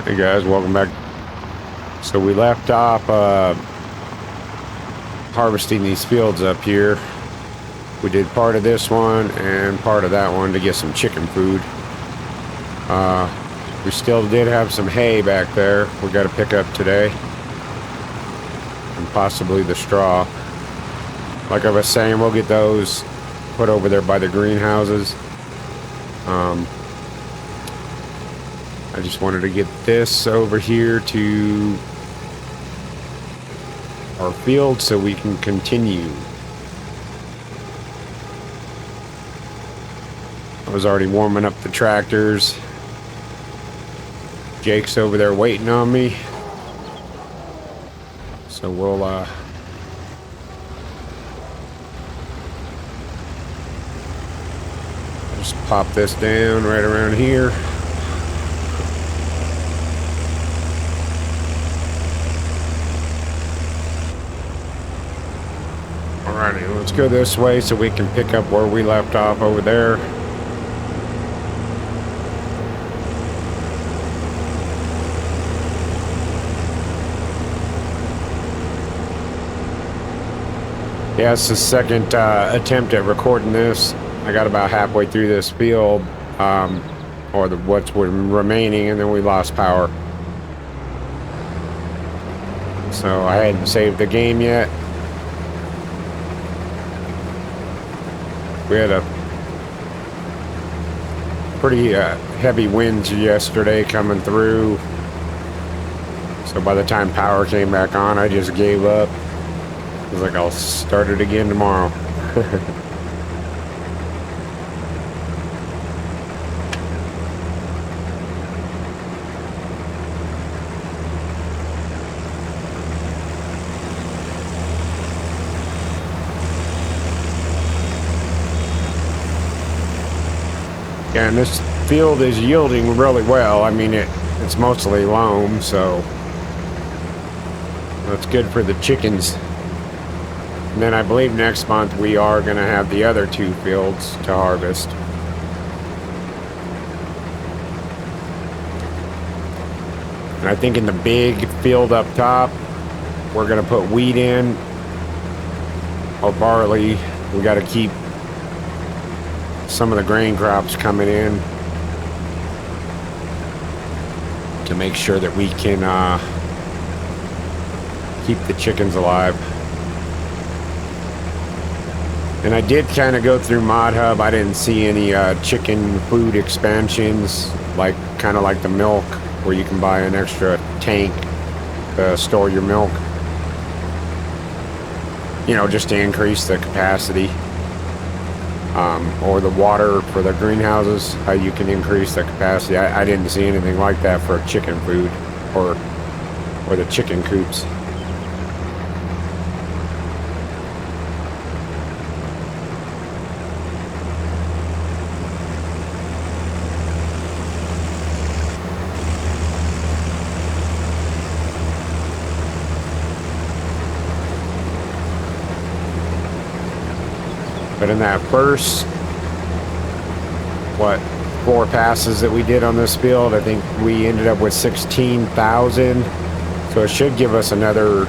Hey guys, welcome back. So we left off harvesting these fields up here. We did part of this one and part of that one to get some chicken food. We still did have some hay back there we got to pick up today, and possibly the straw. Like I was saying, we'll get those put over there by the greenhouses. I just wanted to get this over here to our field so we can continue. I was already warming up the tractors. Jake's over there waiting on me. So we'll just pop this down right around here. Alrighty, let's go this way so we can pick up where we left off over there. Yeah, it's the second attempt at recording this. I got about halfway through this field, or what's remaining, and then we lost power. So I hadn't saved the game yet. We had a pretty heavy winds yesterday coming through. So by the time power came back on, I just gave up. I was like, I'll start it again tomorrow. Yeah, and this field is yielding really well. I mean, it's mostly loam, so that's good for the chickens. And then I believe next month we are going to have the other two fields to harvest. And I think in the big field up top, we're going to put wheat in or barley. We got to keep some of the grain crops coming in to make sure that we can keep the chickens alive. And I did kind of go through Mod Hub. I didn't see any chicken food expansions, kind of like the milk, where you can buy an extra tank to store your milk. You know, just to increase the capacity. Or the water for the greenhouses, how you can increase the capacity. I didn't see anything like that for chicken food or the chicken coops. But in that first, 4 passes that we did on this field, I think we ended up with 16,000. So it should give us another,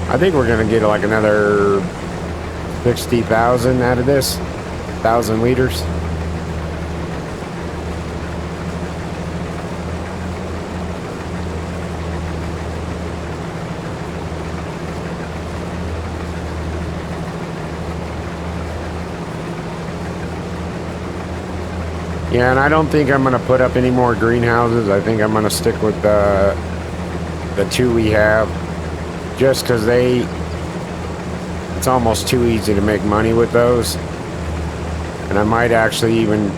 I think we're going to get like another 60,000 out of this, 1,000 liters. Yeah, and I don't think I'm going to put up any more greenhouses. I think I'm going to stick with the 2 we have, just because it's almost too easy to make money with those. And I might actually even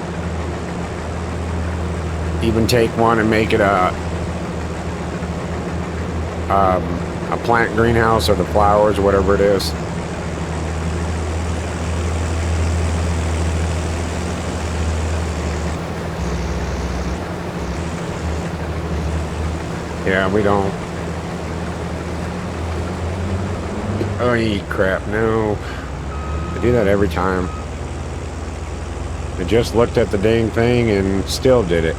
take one and make it a plant greenhouse, or the flowers, whatever it is. Yeah, we don't. Oh, crap, no. I do that every time. I just looked at the dang thing and still did it.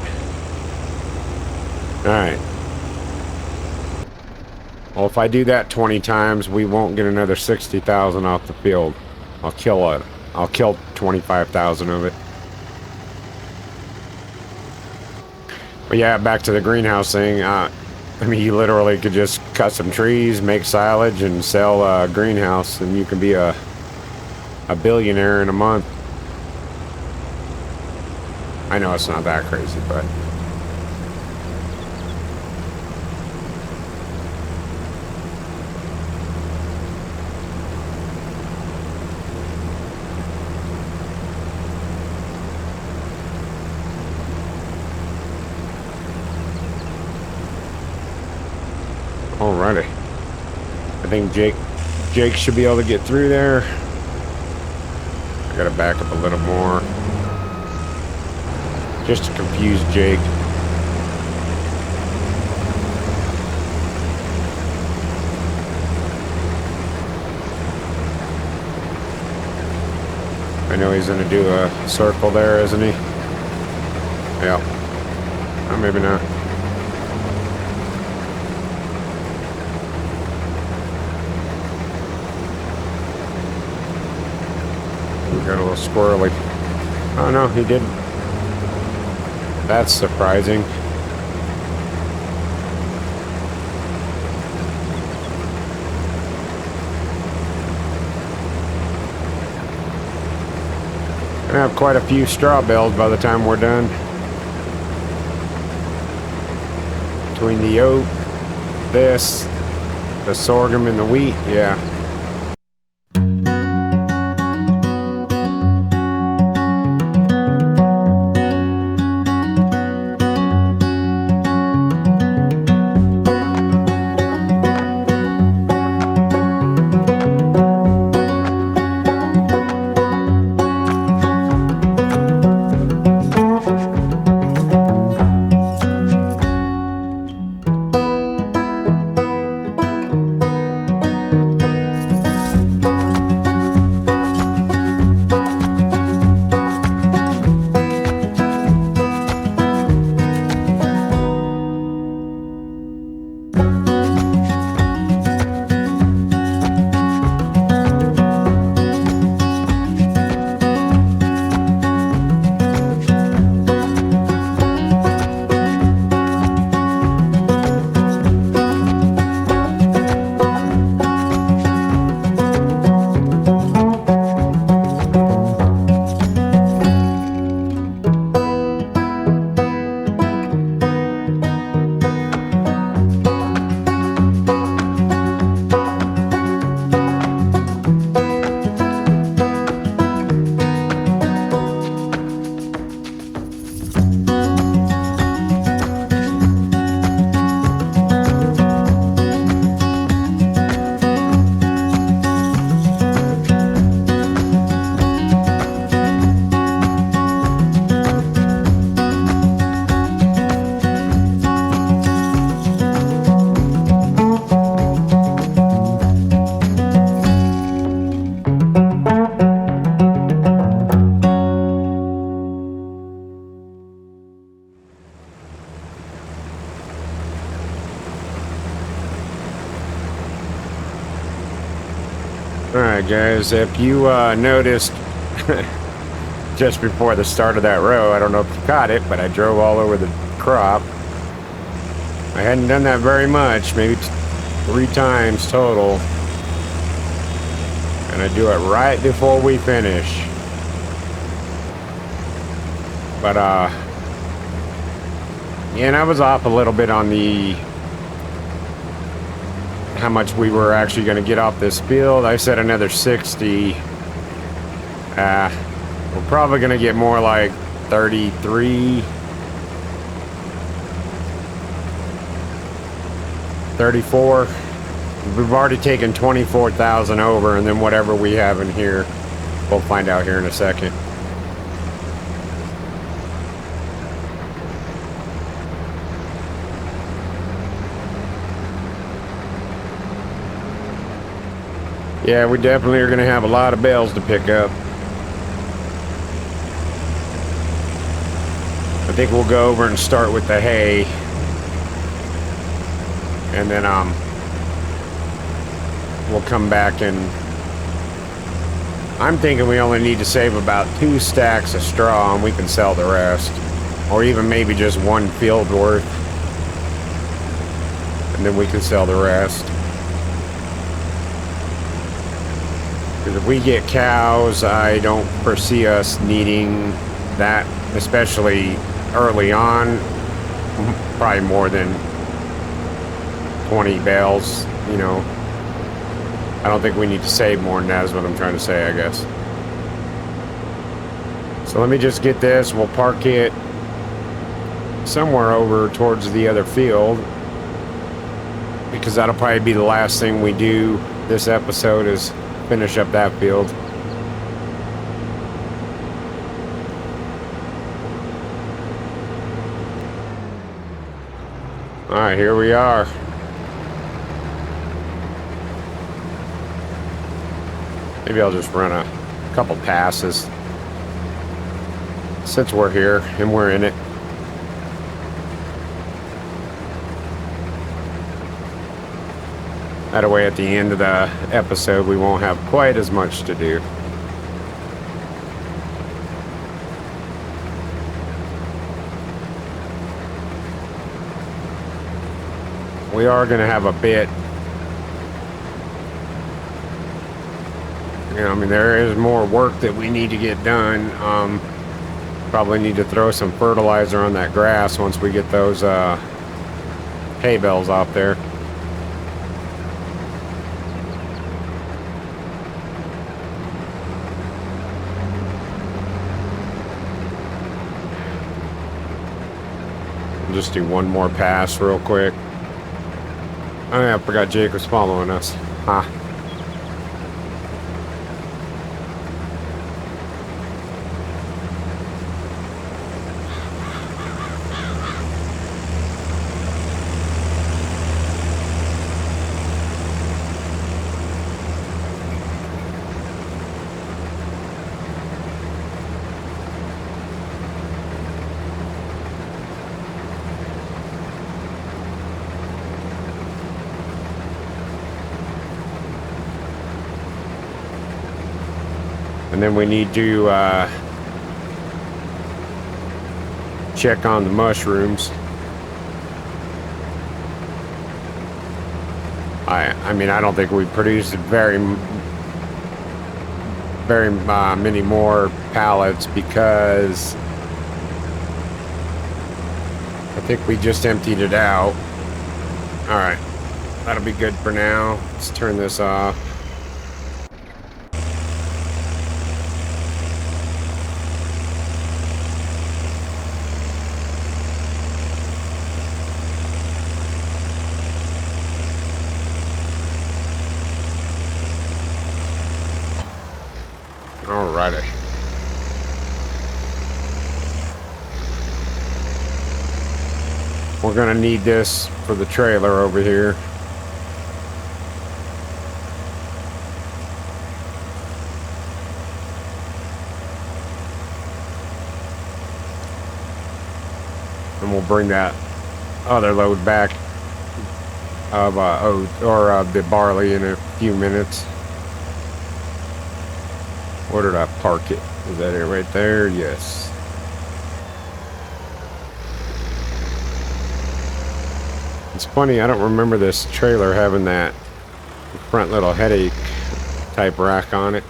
Alright. Well, if I do that 20 times, we won't get another 60,000 off the field. I'll kill it. I'll kill 25,000 of it. But yeah, back to the greenhouse thing. I mean, you literally could just cut some trees, make silage, and sell a greenhouse, and you can be a billionaire in a month. I know it's not that crazy, but... Alrighty. I think Jake should be able to get through there. I gotta back up a little more. Just to confuse Jake. I know he's gonna do a circle there, isn't he? Yeah. Oh, maybe not. Got a little squirrely. Oh no, he didn't. That's surprising. Gonna have quite a few straw bales by the time we're done. Between the oat, this, the sorghum, and the wheat, yeah. Alright guys, if you noticed just before the start of that row, I don't know if you caught it, but I drove all over the crop. I hadn't done that very much, maybe 3 times total. And I do it right before we finish. But yeah, and I was off a little bit on the how much we were actually going to get off this field. I said another 60. We're probably going to get more like 33, 34. We've already taken 24,000 over, and then whatever we have in here, we'll find out here in a second. Yeah, we definitely are going to have a lot of bales to pick up. I think we'll go over and start with the hay. And then we'll come back and I'm thinking we only need to save about 2 stacks of straw and we can sell the rest. Or even maybe just 1 field worth. And then we can sell the rest. Because if we get cows, I don't foresee us needing that, especially early on. Probably more than 20 bales, you know. I don't think we need to save more than that is what I'm trying to say, I guess. So let me just get this. We'll park it somewhere over towards the other field. Because that'll probably be the last thing we do this episode is finish up that field. Alright, here we are. Maybe I'll just run a couple passes since we're here and we're in it. That way at the end of the episode we won't have quite as much to do. We are going to have a bit. You know, I mean, there is more work that we need to get done. Probably need to throw some fertilizer on that grass once we get those hay bales off there. We'll just do one more pass real quick. Oh yeah, I forgot Jake was following us. Huh. And then we need to check on the mushrooms. I mean, I don't think we produced very many more pallets because I think we just emptied it out. All right, that'll be good for now. Let's turn this off. Alrighty. We're gonna need this for the trailer over here. And we'll bring that other load back of oat or the barley in a few minutes. Where did I park it? Is that it right there? Yes. It's funny, I don't remember this trailer having that front little headache type rack on it.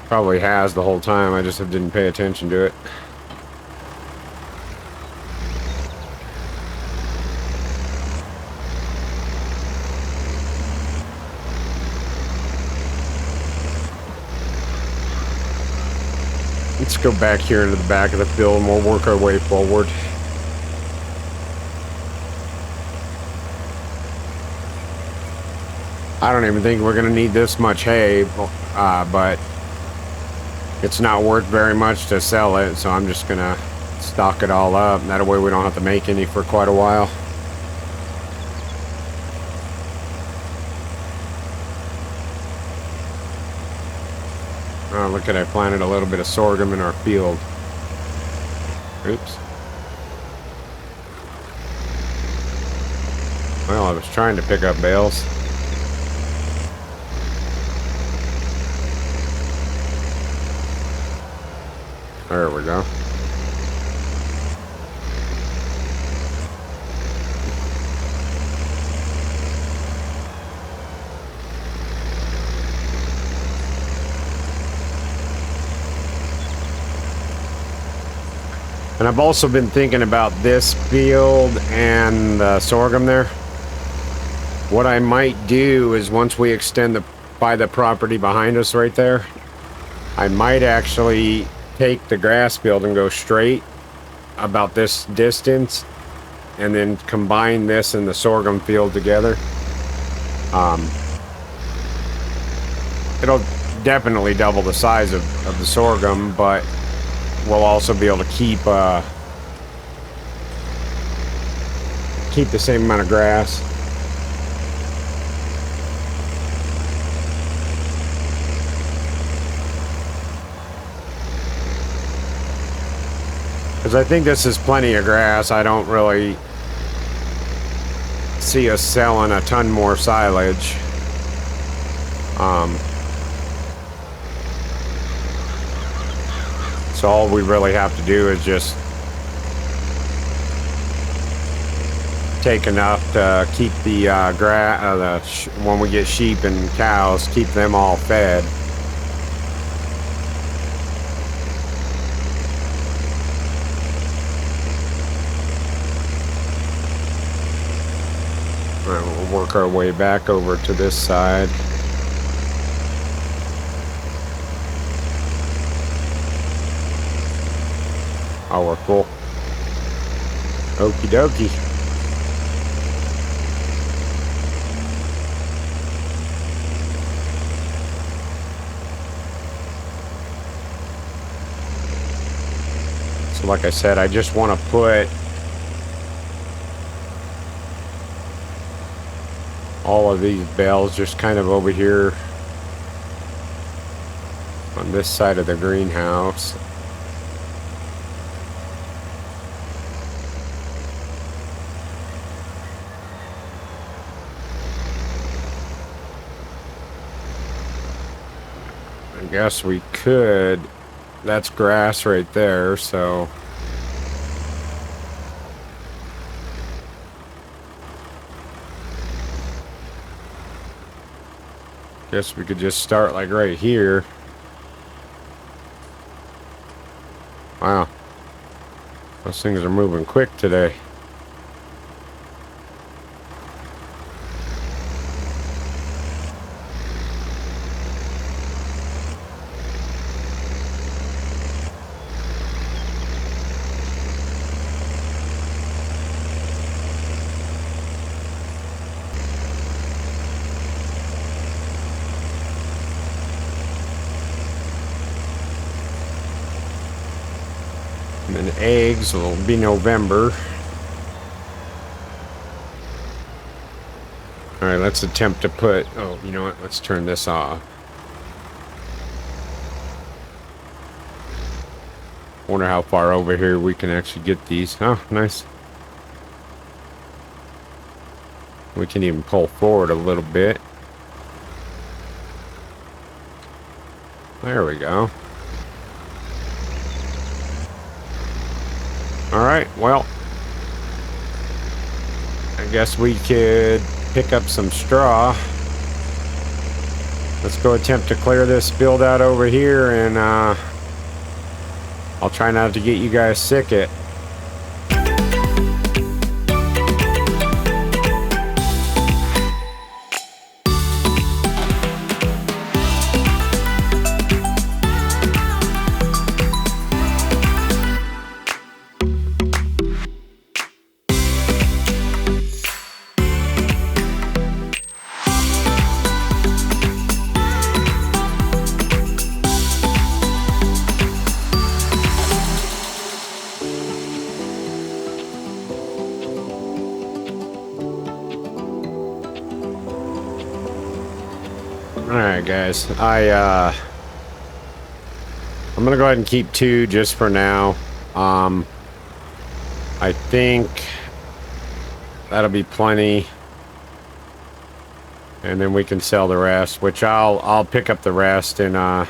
Probably has the whole time, I just didn't pay attention to it. Let's go back here into the back of the field and we'll work our way forward. I don't even think we're going to need this much hay, but it's not worth very much to sell it, so I'm just going to stock it all up. That way we don't have to make any for quite a while. Oh, look at, I planted a little bit of sorghum in our field. Oops. Well, I was trying to pick up bales. There we go. And I've also been thinking about this field and the sorghum there. What I might do is once we extend by the property behind us right there, I might actually take the grass field and go straight about this distance and then combine this and the sorghum field together. It'll definitely double the size of the sorghum, but we'll also be able to keep the same amount of grass. Because I think this is plenty of grass. I don't really see us selling a ton more silage. So all we really have to do is just take enough to keep the grass, when we get sheep and cows, keep them all fed. All right, we'll work our way back over to this side. Oh, we're full. Okie dokie. So like I said, I just want to put all of these bales just kind of over here on this side of the greenhouse. I guess we could. That's grass right there, so guess we could just start like right here. Wow, those things are moving quick today. And then eggs will be November. All right, let's attempt to put, oh, you know what? Let's turn this off. Wonder how far over here we can actually get these. Oh, nice. We can even pull forward a little bit. There we go. All right, well, I guess we could pick up some straw. Let's go attempt to clear this field out over here, and I'll try not to get you guys sick it. Alright guys, I I'm gonna go ahead and keep 2 just for now. I think that'll be plenty, and then we can sell the rest. Which I'll pick up the rest and I'll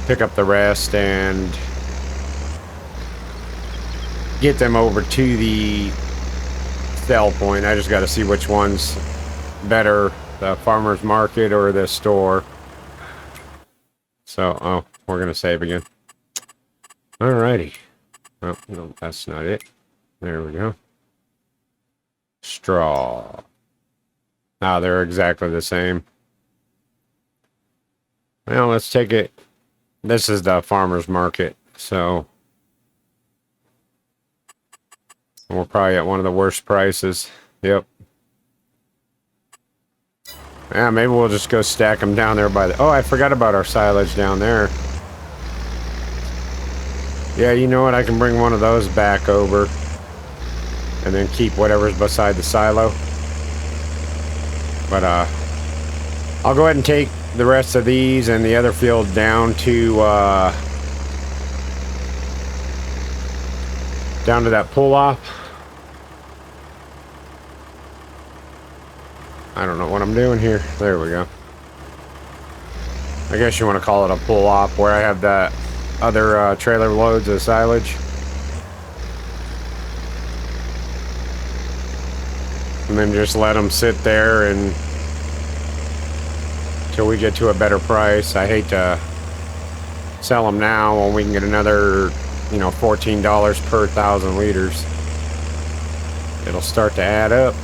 pick up the rest and get them over to the sell point. I just got to see which one's better, the farmer's market or the store. So, oh, we're gonna save again. Alrighty. Oh, no, that's not it. There we go. Straw. Ah, they're exactly the same. Well, let's take it. This is the farmer's market, so we're probably at one of the worst prices. Yep. Yeah, maybe we'll just go stack them down there by the... Oh, I forgot about our silage down there. Yeah, you know what? I can bring one of those back over and then keep whatever's beside the silo. But, I'll go ahead and take the rest of these and the other field down to that pull-off. I don't know what I'm doing here. There we go. I guess you want to call it a pull-off, where I have that other trailer loads of silage. And then just let them sit there and until we get to a better price. I hate to sell them now when we can get another, you know, $14 per 1,000 liters. It'll start to add up.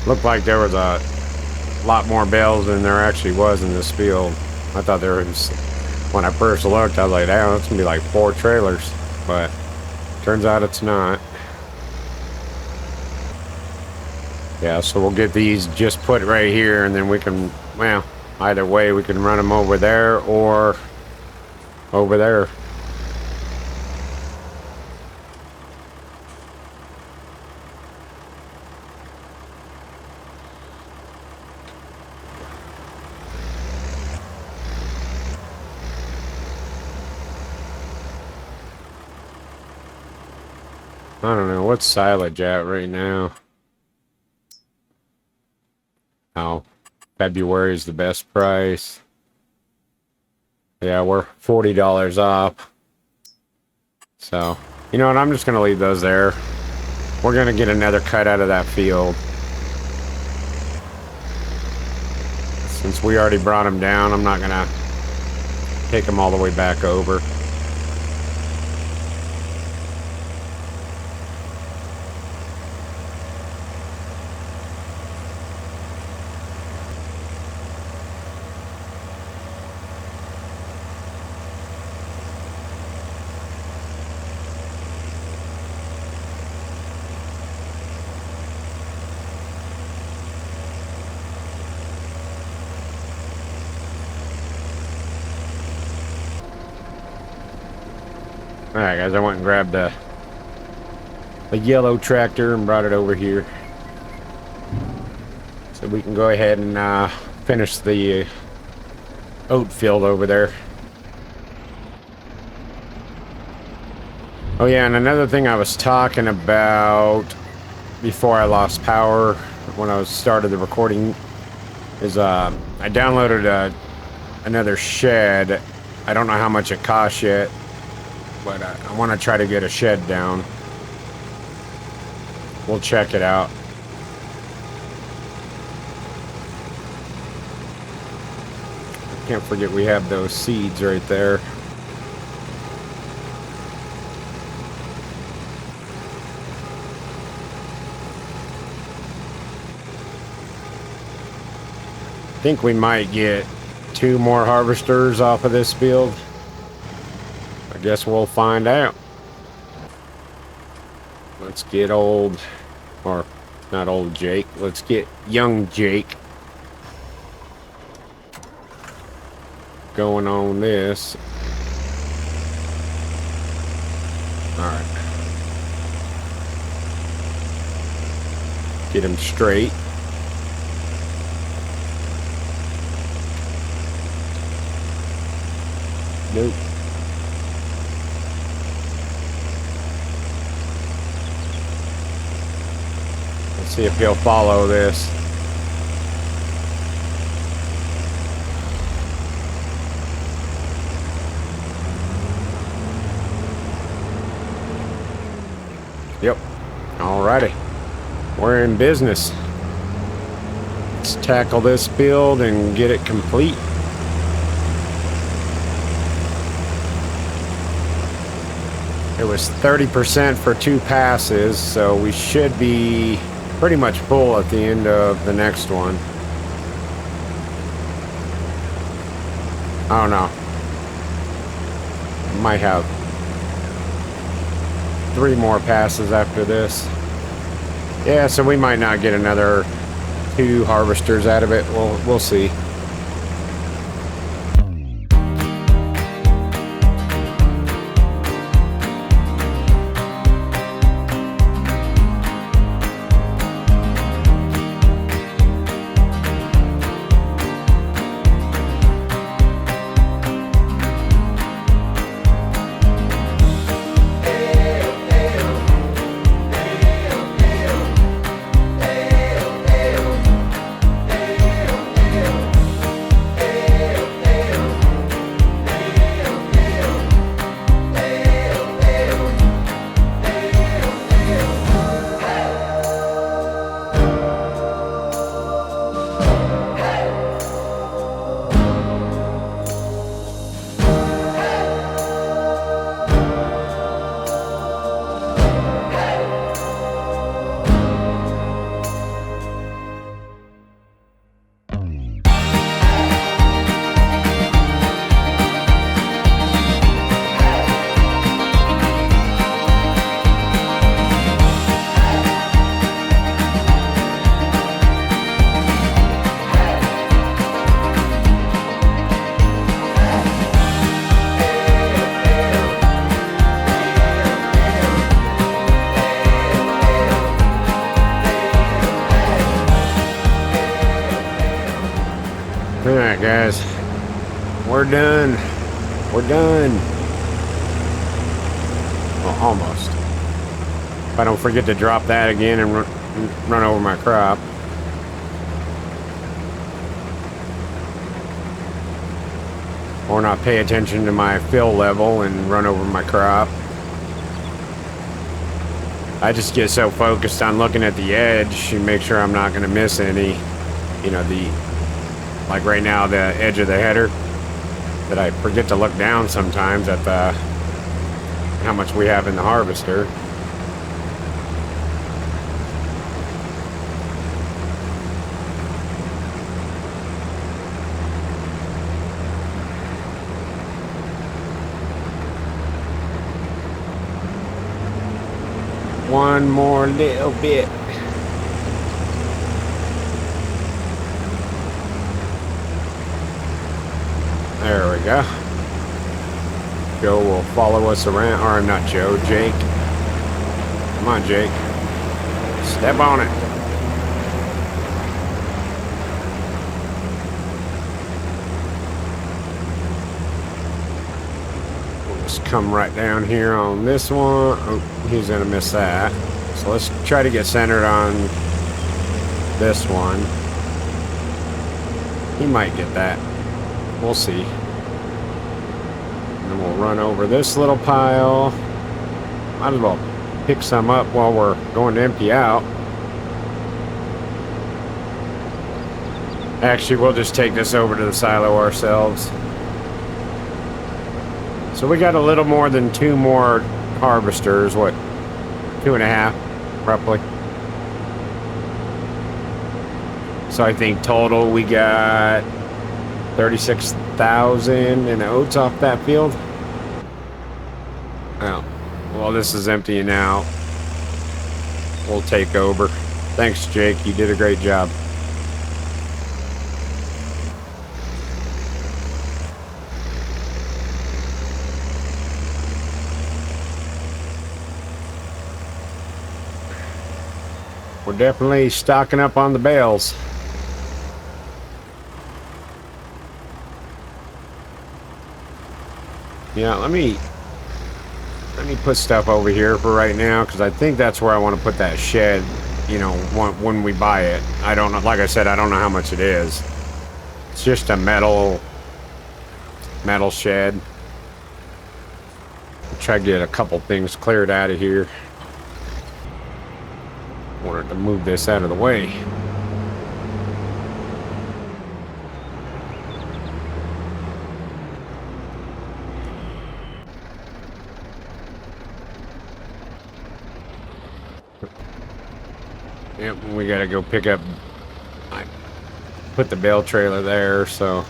Looked like there was a lot more bales than there actually was in this field. I thought there was, when I first looked, I was like, damn, it's gonna be like 4 trailers. But turns out it's not. Yeah, so we'll get these just put right here, and then we can, well, either way, we can run them over there or over there. I don't know, what's silage at right now? Oh, February is the best price. Yeah, we're $40 off. So, you know what, I'm just going to leave those there. We're going to get another cut out of that field. Since we already brought them down, I'm not going to take them all the way back over. Alright guys, I went and grabbed a yellow tractor and brought it over here. So we can go ahead and finish the oat field over there. Oh yeah, and another thing I was talking about before I lost power when I started the recording is I downloaded another shed. I don't know how much it costs yet, but I want to try to get a shed down. We'll check it out. I can't forget we have those seeds right there. I think we might get 2 more harvesters off of this field. I guess we'll find out. Let's get old, or not old Jake, let's get young Jake going on this. Alright. Get him straight. Nope. Let's see if he'll follow this. Yep. Alrighty. We're in business. Let's tackle this build and get it complete. It was 30% for 2 passes, so we should be pretty much full at the end of the next one. I don't know. Might have 3 more passes after this. Yeah, so we might not get another 2 harvesters out of it. We'll see. Alright guys, we're done. We're done. Well, almost. If I don't forget to drop that again and run over my crop. Or not pay attention to my fill level and run over my crop. I just get so focused on looking at the edge and make sure I'm not going to miss any, you know, like right now, the edge of the header, that I forget to look down sometimes at how much we have in the harvester. One more little bit. There we go. Joe will follow us around, or not Joe, Jake. Come on, Jake. Step on it. We'll just come right down here on this one. Oh, he's gonna miss that. So let's try to get centered on this one. He might get that. We'll see. And then we'll run over this little pile. Might as well pick some up while we're going to empty out. Actually, we'll just take this over to the silo ourselves. So we got a little more than 2 more harvesters. What? 2.5, roughly. So I think total we got 36,000 in oats off that field. Oh, well, this is empty now. We'll take over. Thanks, Jake. You did a great job. We're definitely stocking up on the bales. Yeah, let me put stuff over here for right now, because I think that's where I want to put that shed, you know, when we buy it. I don't know, like I said, I don't know how much it is. It's just a metal shed. I'll try to get a couple things cleared out of here. Wanted to move this out of the way. Yep, we gotta go pick up. I put the bale trailer there, so.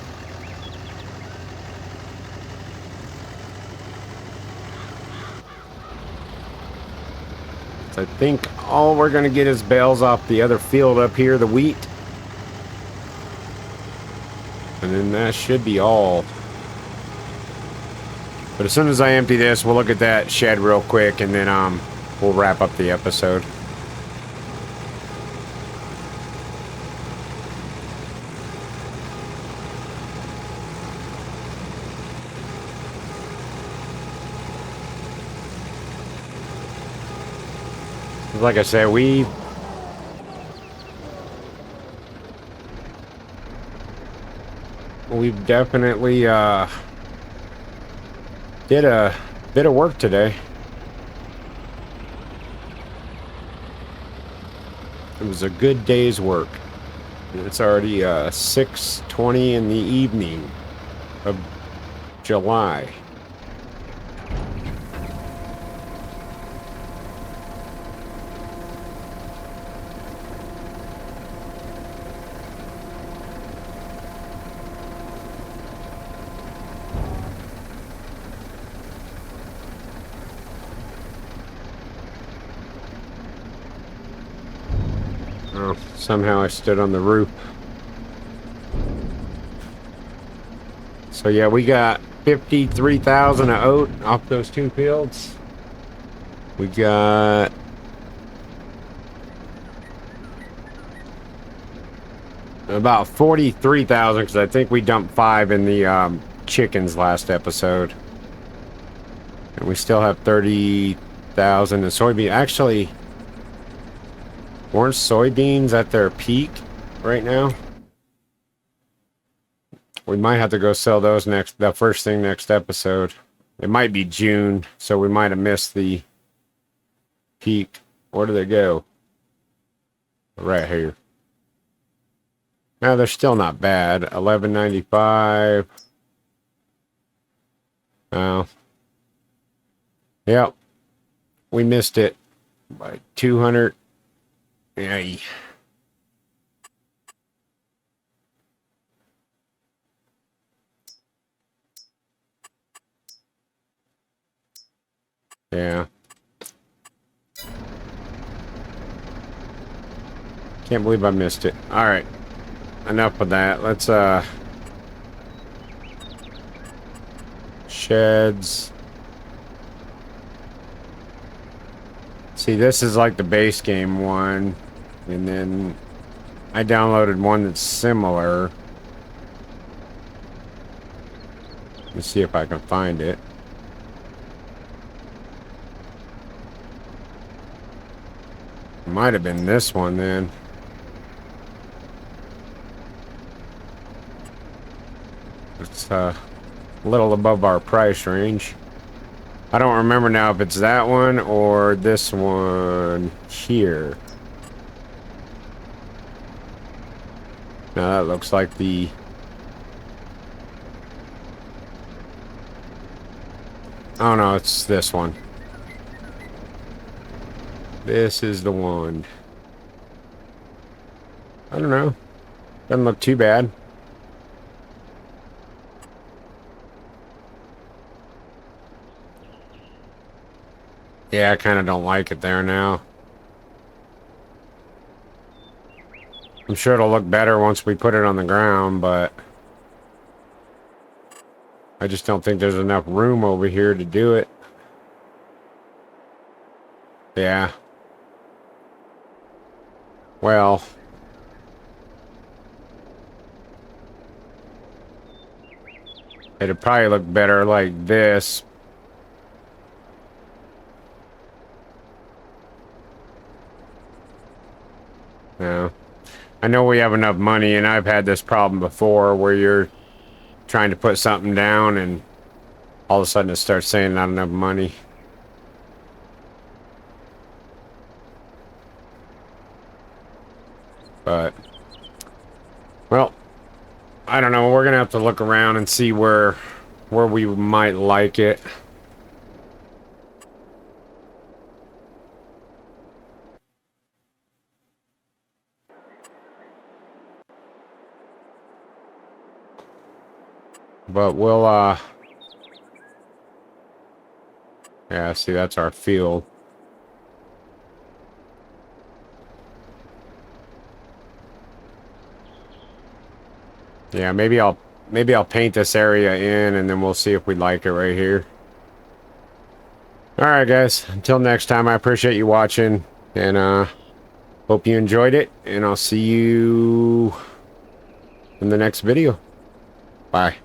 I think all we're gonna get is bales off the other field up here, the wheat. And then that should be all. But as soon as I empty this, we'll look at that shed real quick, and then we'll wrap up the episode. Like I said, we've definitely did a bit of work today. It was a good day's work. It's already 6:20 in the evening of July. Oh, somehow I stood on the roof. So yeah, we got 53,000 of oat off those two fields. We got about 43,000, because I think we dumped 5 in the chickens last episode. And we still have 30,000 in soybean. Actually, weren't soybeans at their peak right now? We might have to go sell those the first thing next episode. It might be June, so we might have missed the peak. Where do they go? Right here. Now they're still not bad. 11.95. Oh. Yep. We missed it by 200. Yay. Yeah. Can't believe I missed it. Alright. Enough of that. Let's, sheds. See, this is like the base game one. And then I downloaded one that's similar. Let's see if I can find it. Might have been this one then. It's a little above our price range. I don't remember now if it's that one or this one here. Now that looks like the... Oh no, it's this one. This is the one. I don't know. Doesn't look too bad. Yeah, I kind of don't like it there now. I'm sure it'll look better once we put it on the ground, but I just don't think there's enough room over here to do it. Yeah. Well, it'd probably look better like this. Yeah. I know we have enough money, and I've had this problem before where you're trying to put something down and all of a sudden it starts saying not enough money. But, well, I don't know. We're gonna have to look around and see where we might like it. But we'll yeah, see, that's our field. Yeah, maybe I'll paint this area in and then we'll see if we like it right here. All right, guys. Until next time, I appreciate you watching and hope you enjoyed it, and I'll see you in the next video. Bye.